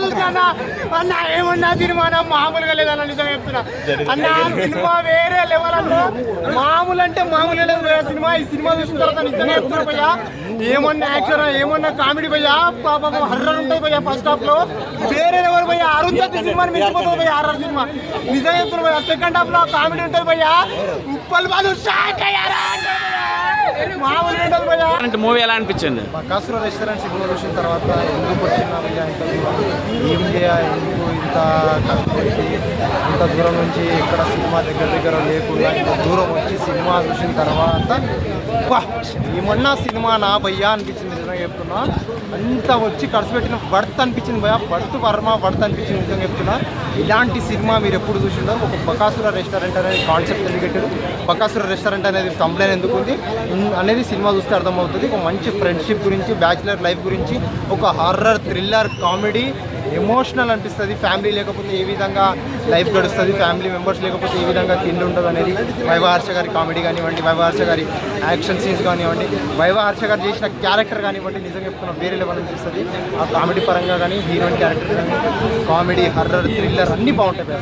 చూస్తున్నా అన్న ఏమన్నా సినిమా మామూలుగా లేదన్న నిజంగా చెప్తున్నా అన్న సినిమా వేరే లెవెల్ అన్న మామూలు అంటే మామూలుగా లేదు భయ్యా సినిమా. ఈ సినిమా చూసిన తర్వాత నిజంగా చెప్తున్నా భయ్యా ఏమన్నా యాక్షన్ ఏమన్నా కామెడీ భయ్యా పాపం హర్రర్ ఉంటుంది భయ్యా ఫస్ట్ హాఫ్ లో వేరే లెవెల్ భయ్యా. అరుంధతి సినిమాని మించిపోతుంది భయ్యా హర్రర్ సినిమా నిజంగా చెప్తున్నా భయ్యా. సెకండ్ హాఫ్ లో కామెడీ ఉంటుంది భయ్యా ఉప్పల్ బాలు షాక్ అయ్యారా మామూలు ఉంటుంది భయ్యా. మూవీ ఎలా అనిపించింది? బకాసుర రెస్టారెంట్ సినిమా చూసిన తర్వాత ఎందుకు వచ్చినా భయ్యా ఇంత దూరం ఏం చేయాలి ఎందుకు ఇంత కష్టపడి ఇంత దూరం నుంచి ఇక్కడ సినిమా దగ్గర లేకుండా ఇంత దూరం వచ్చి సినిమా చూసిన తర్వాత ఏమన్నా సినిమా నా భయ్యా అనిపించింది నిజంగా చెప్తున్నా. అంత వచ్చి ఖర్చు పెట్టిన వర్త్ అనిపించింది భయ్యా. వర్త్ వర్మ వర్త్ అనిపించింది నిజంగా చెప్తున్నా. ఇలాంటి సినిమా మీరు ఎప్పుడు చూసిందో ఒక బకాసుర రెస్టారెంట్ అనేది కాన్సెప్ట్ ఎందుకు పెట్టారు, బకాసుర రెస్టారెంట్ అనేది కంప్లైంట్ ఎందుకు ఉంది అనేది సినిమా చూస్తే అర్థమవుతుంది. ఒక మంచి ఫ్రెండ్షిప్ గురించి, బ్యాచిలర్ లైఫ్ గురించి, ఒక హారర్ థ్రిల్లర్ కామెడీ ఎమోషనల్ అనిపిస్తుంది. ఫ్యామిలీ లేకపోతే ఏ విధంగా లైఫ్ గడుస్తుంది, ఫ్యామిలీ మెంబర్స్ లేకపోతే ఏ విధంగా తిండి ఉంటుంది అనేది వైవహర్ష గారి కామెడీ కానివ్వండి, వైవహర్ష గారి యాక్షన్ సీన్స్ కానివ్వండి, వైవహర్ష గారు చేసిన క్యారెక్టర్ కానివ్వండి నిజంగా చెప్తున్నా వేరే లెవెల్ అనిపిస్తుంది. ఆ కామెడీ పరంగా కానీ హీరోయిన్ క్యారెక్టర్ కానీ కామెడీ హర్రర్ థ్రిల్లర్ అన్నీ బాగుంటాయి.